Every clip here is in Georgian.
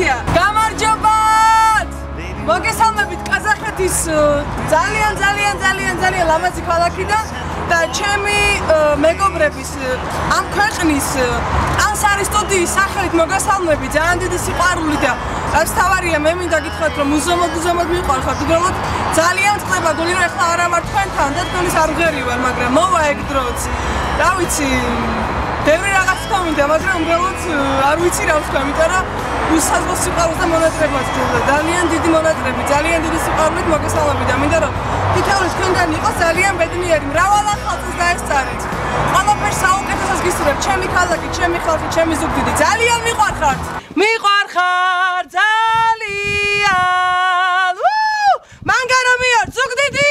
ემოცია. გამარჯობათ! მოგესალმებით ყაზახეთის ძალიან ლამაზი ქალაქიდან და ჩემი მეგობრების ამ ქვეყნის ტანსარი სტუდიის სახელით მოგესალმები ძალიან დიდი სიყვარული და რაც თავარია მე მინდა გითხრათ რომ მუზომოდ მიყვარხართ უბრალოდ ძალიან წდება გული რომ ეხლა არა ვარ თქვენთან და თქვენის არ ვღერი ვარ მაგრამ მოვა ეგ დროც რა ვიცი ბევრი რაღაც თქონდა მაგრამ უბრალოდ არ ვიცი რა ვთქვა იმიტომ რომ უსაზღო სიყვარულს და მონატრებაც გქონდა ძალიან დიდი მონატრები ძალიან დიდი სიყვარულით მოგესალმები და მინდა რომ თითოეული თქვენგან იყოს ძალიან ბედნიერი მრავალ ახალწელს დაესწარეთ ყველაფერს საუკეთესოს გისურვებ ჩემი ქალაქი ჩემი ხალხი ჩემი ზუგდიდი ძალიან მიყვარხართ ძალიან მანგარო მიარ ზუგდიდი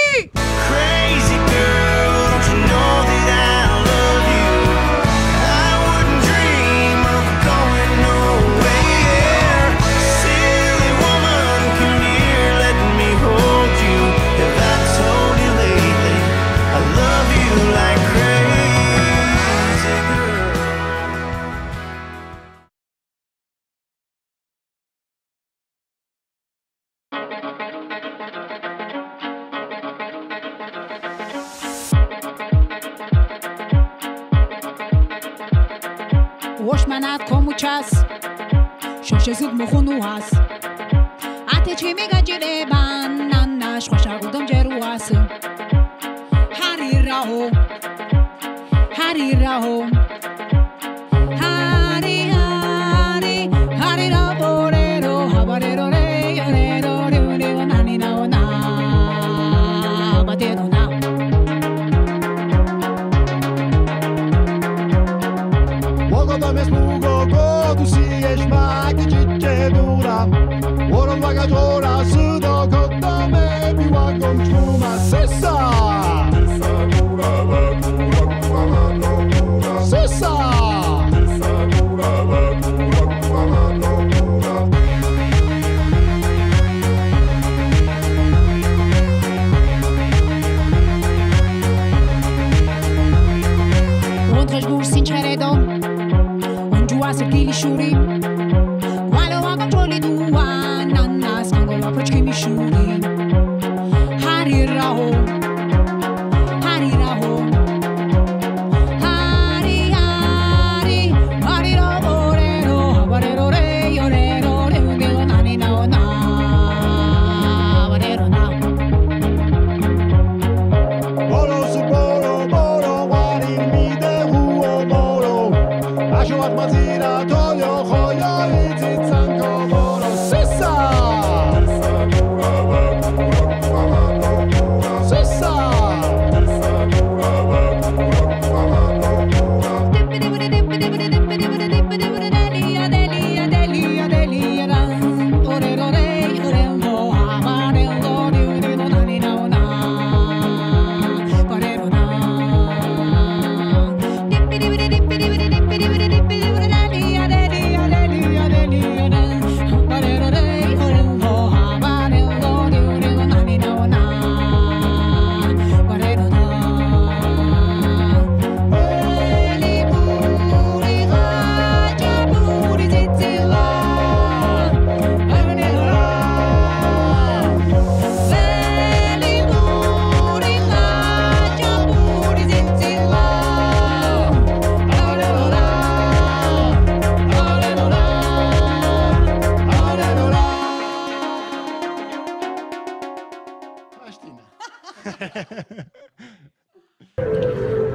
Oshmanat komuchas Shoshezud mohunuas Atechi migajireban Nanash Khashagudom jeruas Hariraho Hariraho Hari Hari Hariraho Rero Habarero Rero Rero Nani na ona Badero na Vagadora sudo kotame biwagom chuma sesa sesa Ontres gur sinceredo Onjua sergili shuri Qualo agacholi dua Prochki mi shuri Hari raho Hari raho Hari Hari Hari raho Rero Habarero Reyo Rero Rero Nani na ona Habarero na Boro su boro boro Wari mi de huo boro Ashuat mazira Tolio Khoya Izitsanko boro Sisa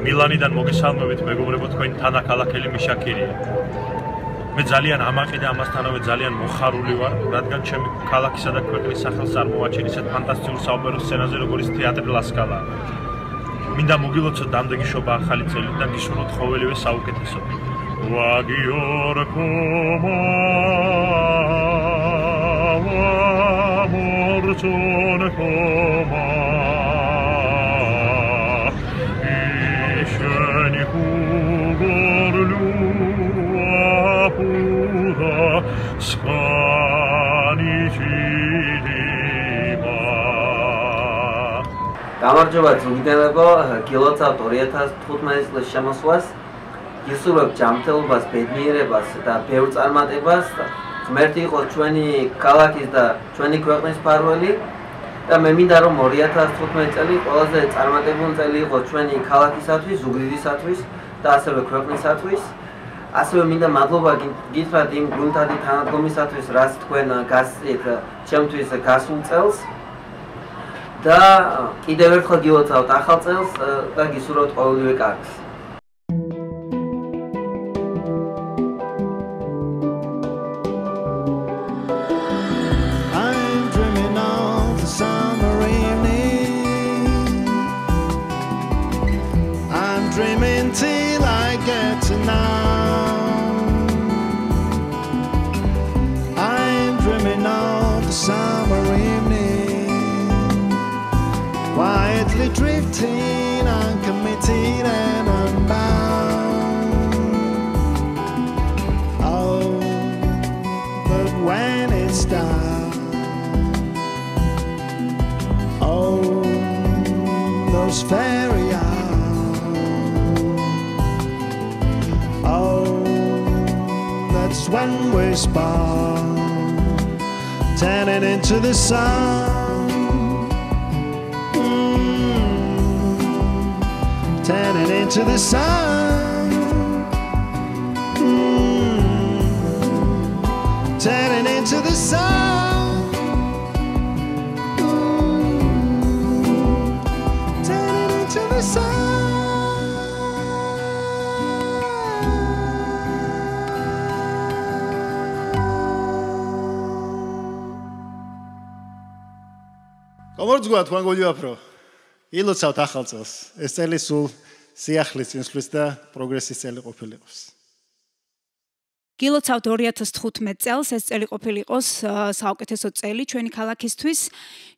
მილანიდან მოგესალმებით მეგობრებო თქვენი თანაქალაქელი მიშაქირია. მე ძალიან ამაყი და ამასთანავე ძალიან მოხარული ვარ, რადგან ჩემი ქალაქისა და ქვეყნის სახელს წარმოაჩენ ისეთ ფანტასტიკურ საოპერო სცენაზე, როგორც თეატრი ლასკალა. მინდა მოგილოცოთ დამდეგი შობა ახალი წელი და გისურვოთ ყოველივე საუკეთესო. ვაგიორ კომა ვამორწონ კომა გამარჯობა ზუგდიდებო გილოცავთ 2015 წლის შემოსვლას გისურვებთ ჯანმრთელობას, ბედნიერებას და ბევრ წარმატებას ღმერთი იყოს ჩვენი ქალაქის და ჩვენი ქვეყნის მფარველი და მე მინდა რომ 2015 წელი ყველაზე წარმატებული წელი იყოს ჩვენი ქალაქისათვის, ზუგდიდისათვის და ასევე ქვეყნისათვის. ასევე მინდა მადლობა გითხრათ იმ გუნდადი თანადგომისათვის, რაც თქვენ გასწიეთ ჩემთვის გასულ წელს. და კიდევ ერთხელ გილოცავთ ახალ წელს და გისურვებთ ყოველივე კარგს. Dreaming till I get to now. I'm dreaming of the summer evening, quietly drifting, uncommitted and unbound. Oh, but when it's done, oh, those fairy eyes. When we spark, turning into the sun, turning into the sun, turning into the sun, turning into the sun. Გამარჯობა თქვენ გოლიაფრო. ილოცავთ ახალ წელს. ეს წელი სულ სიახლის წინსვლის და პროგრესის წელი ყოფილიყოს. გილოცავთ 2015 წელს, ეს წელი ყოფილიყოს საუკეთესო წელი ჩვენი ქალაქისთვის.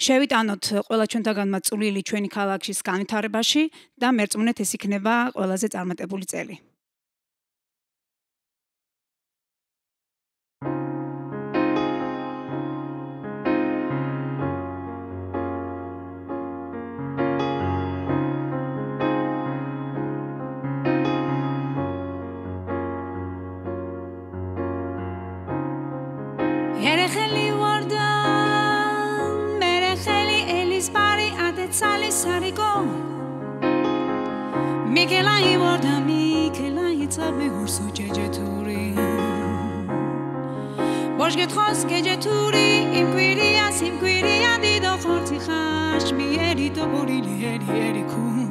შევიტანოთ ყველა ჩვენთაგანმა წვლილი ჩვენი ქალაქის განვითარებაში და მერწმუნეთ ეს იქნება ყველაზე წარმატებული წელი. ერეხელი ვარდა მერეხელი ელისბარი ატეცალი სარიკო მიკელაი ვარდა მიკელაი წაბე ურსო ჯეჯეთური ბოშგეთხოს გეჯეთური იმკვირია დიდო ხორცი ხაშმიერი ტოპორილი ერი კუმ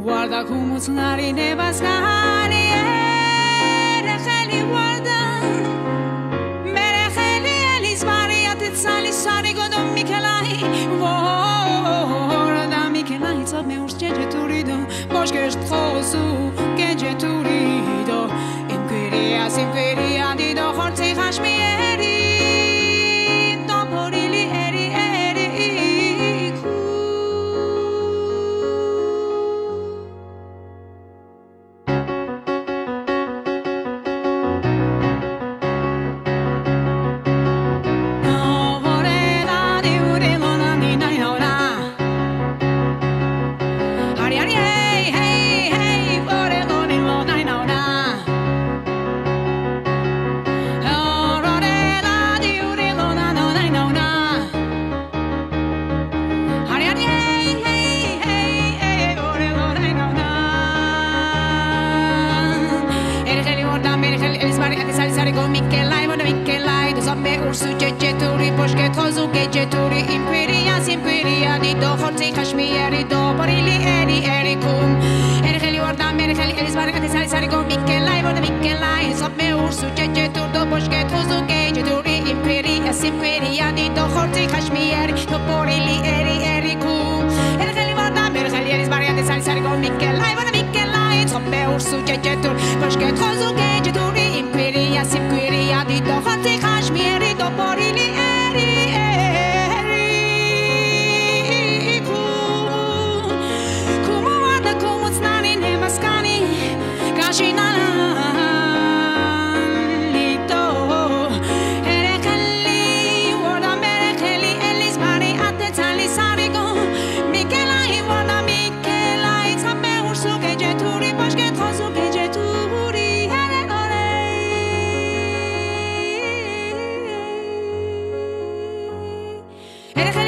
ვარდა კუმუცნარი ნებასკანი ერეხელი ვარდა Sali sari godo Mikelai Vorda Mikelai Tzab me urs jeje turido Boshgesh tchosu geje turido Imquiria dido Chortzi chashmieri Toporili eri ku Ursu jejeturi boshgetozu gejeturi imquiria dido khortzi khashmieri do parili eri kum erkheli warda merkheli elisbar ati sari go mikelai warda mikelai sobe ursu jejetur do boshgetozu gejeturi imquiria dido khortzi khashmieri do parili eri kum erkheli warda merkheli elisbar ati sari go mikelai warda mikelai sobe ursu jejetur boshgetozu gejeturi imquiria dido khortzi khashmieri Porili eri Kumu vada kumu znani nemaskani Kashina lito Erekeli voda merekeli elisbari atetali sarigo Mikelai voda mikelai Tzabe ursu gejeturi Boshget chosu gejeturi ერხელი